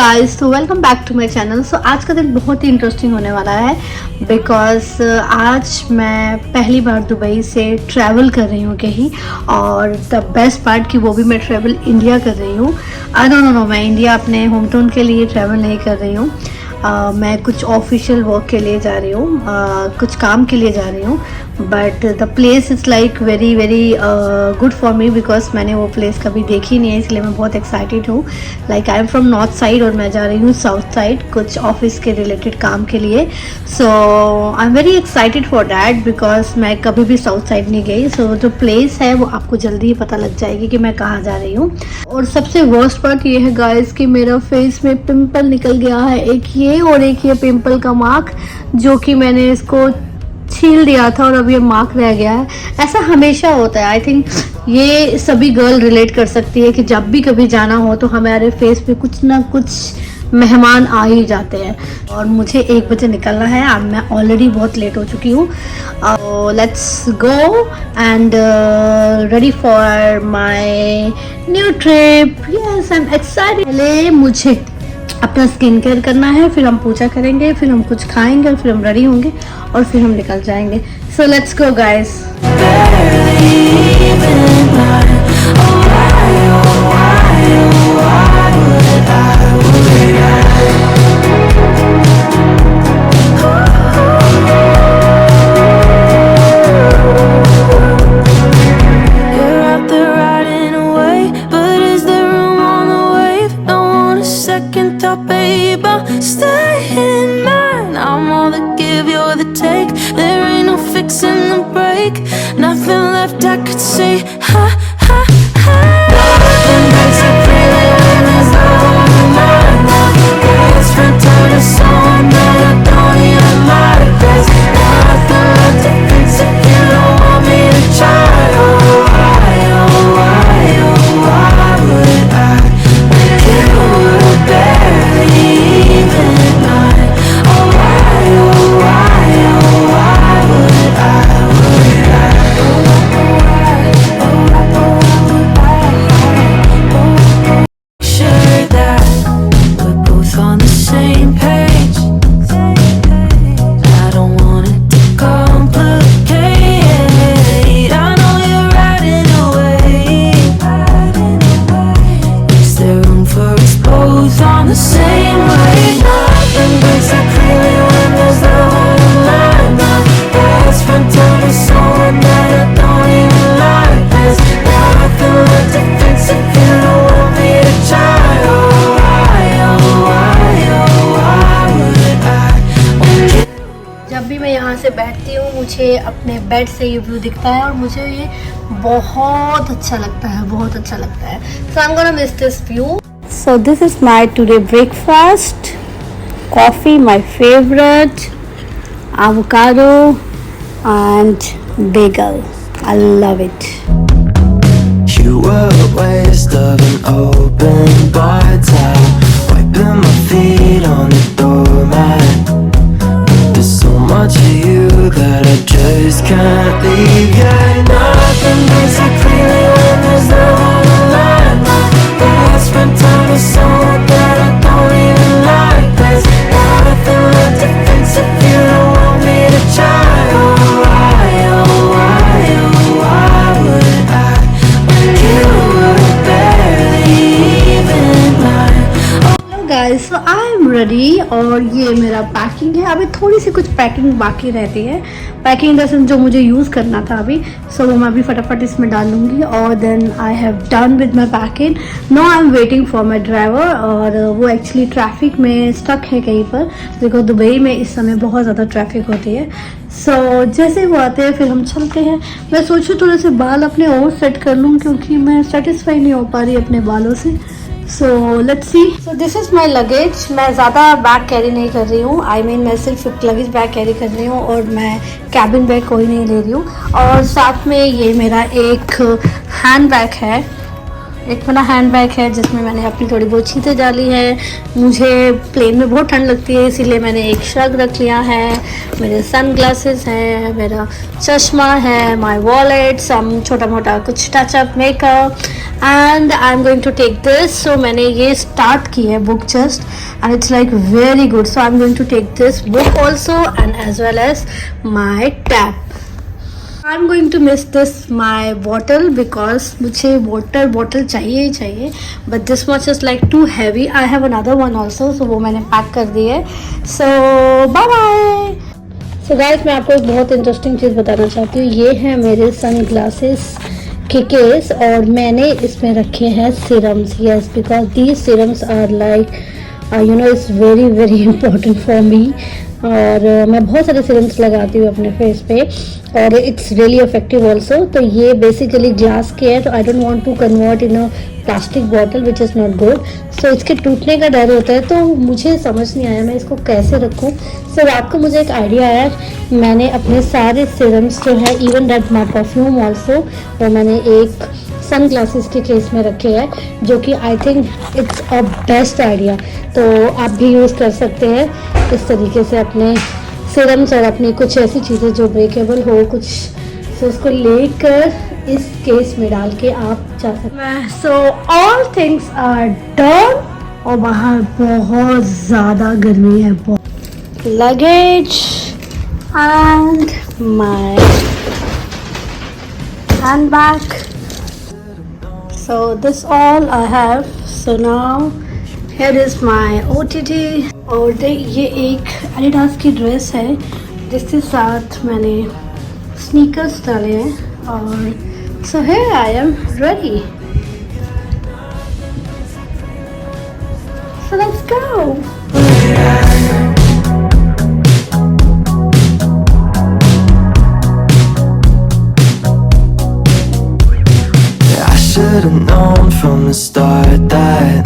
Guys, तो welcome back to my channel. So आज का दिन बहुत ही इंटरेस्टिंग होने वाला है बिकॉज आज मैं पहली बार दुबई से ट्रैवल कर रही हूँ कहीं, और द बेस्ट पार्ट कि वो भी मैं ट्रैवल इंडिया कर रही हूँ। नो, मैं इंडिया अपने होम टाउन के लिए ट्रैवल नहीं कर रही हूँ। मैं कुछ ऑफिशियल वर्क के लिए जा रही हूँ, कुछ काम के लिए जा रही हूँ। But the place is like very very good for me because मैंने वो प्लेस कभी देखी नहीं है, इसलिए मैं बहुत एक्साइटेड हूँ। Like I am from north side और मैं जा रही हूँ साउथ साइड कुछ ऑफिस के रिलेटेड काम के लिए। So I am very excited for that because मैं कभी भी साउथ साइड नहीं गई। सो जो प्लेस है वो आपको जल्दी ही पता लग जाएगी कि मैं कहाँ जा रही हूँ। और सबसे वर्स्ट पार्ट ये है गाइस कि मेरा फेस में पिंपल निकल गया है, एक ये और एक ये पिंपल का मार्क, जो कि मैंने इसको छील दिया था और अब ये मार्क रह गया है। ऐसा हमेशा होता है। आई थिंक ये सभी गर्ल रिलेट कर सकती है कि जब भी कभी जाना हो तो हमारे फेस पे कुछ ना कुछ मेहमान आ ही जाते हैं। और मुझे 1 बजे निकलना है, अब मैं ऑलरेडी बहुत लेट हो चुकी हूँ। Let's go and ready for my new trip. Yes, I am excited. पहले मुझे अपना स्किन केयर करना है, फिर हम पूजा करेंगे, फिर हम कुछ खाएंगे और फिर हम रेडी होंगे और फिर हम निकल जाएंगे। So let's go guys. Nothing left I could say. Ha ha ha. Nothing makes it really when there's no one in mind. It's from time to someone that I don't even like. There's nothing left to fix if you don't want me to try. Oh why would I? When you were barely even mine. Oh why would I? से बैठती हूँ मुझे अपने bed से ये view दिखता है और मुझे ये बहुत अच्छा लगता है, बहुत अच्छा लगता है। So I am gonna miss this view. So this is my today breakfast, coffee my favourite, avocado and bagel. I love it. You were a waste of an open bar towel, wiping my feet on the doormat. Much of you that I just can't leave. Yeah, nothing makes it clear when there's no one alive. Let's spend time with someone that I don't even like. There's nothing left to fix if you don't want me to try. Oh why would I? When you were barely even mine. Hello guys, so I am ready और ये मेरा packing है। अभी थोड़ी सी कुछ packing बाकी रहती है, पैकिंग दरअसल जो मुझे यूज़ करना था अभी, सो वो मैं अभी फटाफट इसमें डाल लूँगी और then I have done with my packing. No I am waiting for my driver, और वो एक्चुअली ट्रैफिक में स्टक है कहीं पर बिकॉज दुबई में इस समय बहुत ज़्यादा ट्रैफिक होती है। सो जैसे वो आते हैं फिर हम चलते हैं। मैं सोचूँ थोड़े से बाल अपने और सेट कर लूँ क्योंकि मैं सेटिस्फाई नहीं हो पा रही अपने बालों से। So let's see. So this is my luggage. मैं ज़्यादा बैग कैरी नहीं कर रही हूँ, मैं सिर्फ लगेज बैग कैरी कर रही हूँ और मैं कैबिन बैग कोई नहीं ले रही हूँ। और साथ में ये मेरा एक हैंड बैग है एक मेरा हैंड बैग है जिसमें मैंने अपनी थोड़ी बहुत चीज़ें डाली है। मुझे प्लेन में बहुत ठंड लगती है, इसीलिए मैंने एक शर्ट रख लिया है। मेरे सन ग्लासेस हैं, मेरा चश्मा है, माय वॉलेट, सम छोटा मोटा कुछ touch up makeup and I am going to take this. So मैंने ये स्टार्ट की है book just and it's like very good. So I am going to take this book also and as well as my tab. I'm going to miss this my bottle because मुझे water bottle चाहिए ही चाहिए, but this much is like too heavy. I have another one also, so वो मैंने pack कर दी है. So bye bye. So guys, मैं आपको एक बहुत इंटरेस्टिंग चीज़ बताना चाहती हूँ. ये है मेरे सन ग्लासेस के केस और मैंने इसमें रखे हैं serums. Yes, because these serums are like you know it's very very important for me. और मैं बहुत सारे सीरम्स लगाती हूँ अपने फेस पे और इट्स रियली इफेक्टिव ऑल्सो. तो ये बेसिकली ग्लास के है, तो I don't want to convert in a plastic bottle which is not good. So इसके टूटने का डर होता है, तो मुझे समझ नहीं आया मैं इसको कैसे रखूँ. सो रात को मुझे एक आइडिया आया, मैंने अपने सारे सीरम्स जो है even that my perfume also वो मैंने एक सन ग्लासेस के केस में रखे हैं, जो कि I think it's a best idea. तो आप भी यूज़ कर सकते हैं इस तरीके से अपने सीरम्स और अपनी कुछ ऐसी चीज़ें जो ब्रेकेबल हो कुछ, तो उसको लेकर इस केस में डाल के आप जा सकते हैं. So all things are done और बाहर बहुत ज़्यादा गर्मी है. Luggage and my hand bag. So this all I have. So now here is my OTT. और ये एक एडिडास की ड्रेस है जिसके साथ मैंने स्नीकर्स डाले हैं और so here I am ready. So let's go. Should've known from the start that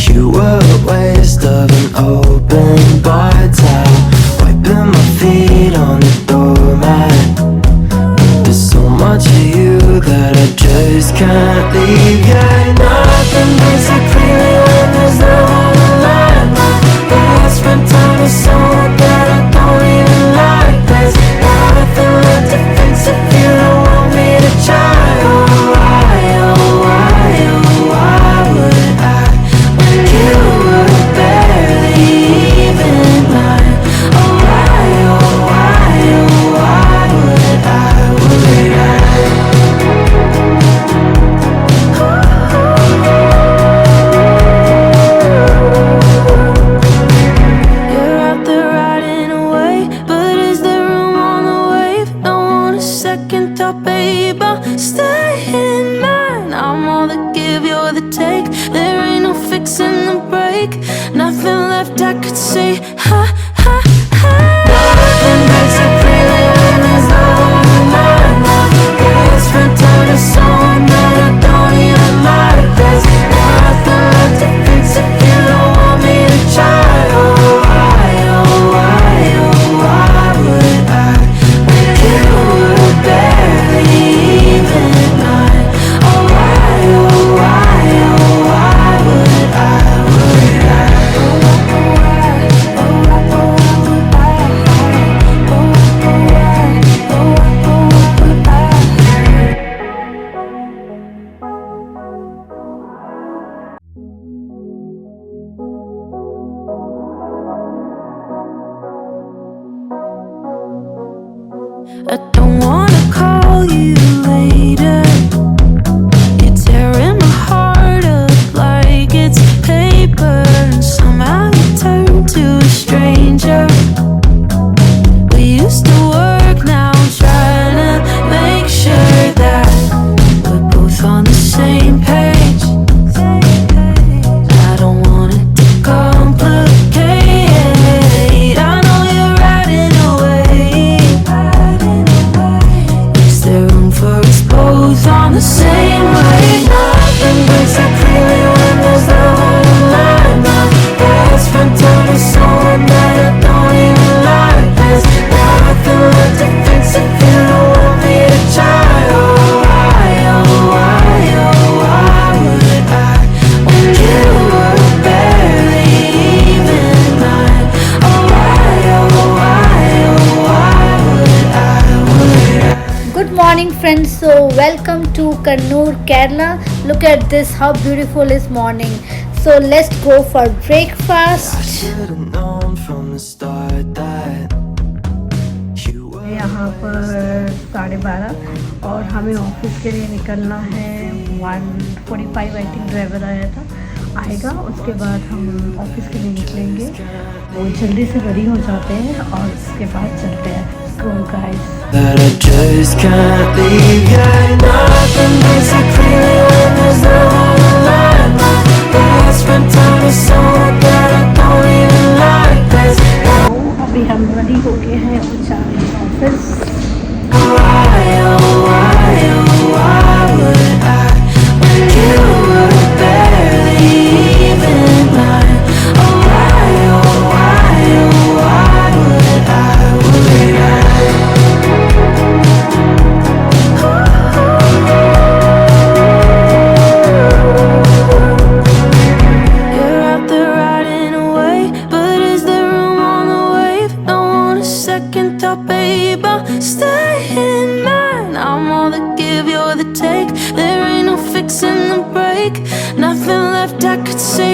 you were a waste of an open bar towel, wiping my feet on the doormat. There's so much of you that I just can't leave. Yeah, nothing makes it clear when there's no one alive. I spent time with someone that I don't even like. There's nothing left to fix if you don't want me to try. Nothing left I could say. Ha ha ha. Nothing makes it clear when there's no one in mind. I spent time with someone that I don't even like. There's nothing left to fix if you don't want me to try. Oh why would I make you barely even mine? Oh why would I? I don't wanna call you later. You're tearing my heart up like it's paper, and somehow you turn to a stranger. We used to work, now I'm trying to make sure that we're both on the same page. I don't want it to complicate. I know you're riding away. Is there room for us both on the same wave? Nothing breaks it clearly when there's no one in line. I spent time with someone that I don't even like. There's nothing left to fix if you don't want me to try. Oh why Kannur, Kerala. Look at this, how beautiful is morning. So let's go for I breakfast. should've known from the start that you were यहाँ पर 12:30 और हमें office के लिए निकलना है 1:45 I think driver आएगा उसके बाद हम ऑफिस के लिए निकलेंगे। वो जल्दी से रेडी हो जाते हैं और उसके बाद चलते हैं। Go guys. that I just can't leave. Yeah, nothing makes it clear when there's no one line. I spent time with someone that I don't even like. There's तो अभी हम रेडी हो गए हैं और जा रहे हैं office. why, oh why, oh why would I, when you were barely even mine? Oh why, oh why, oh why would I? You're out there riding away, but is there room on the wave? Don't want a second thought, babe, I'll stay in mine. I'm all the give, you're the take. There ain't no fixing the break. Nothing left I could say.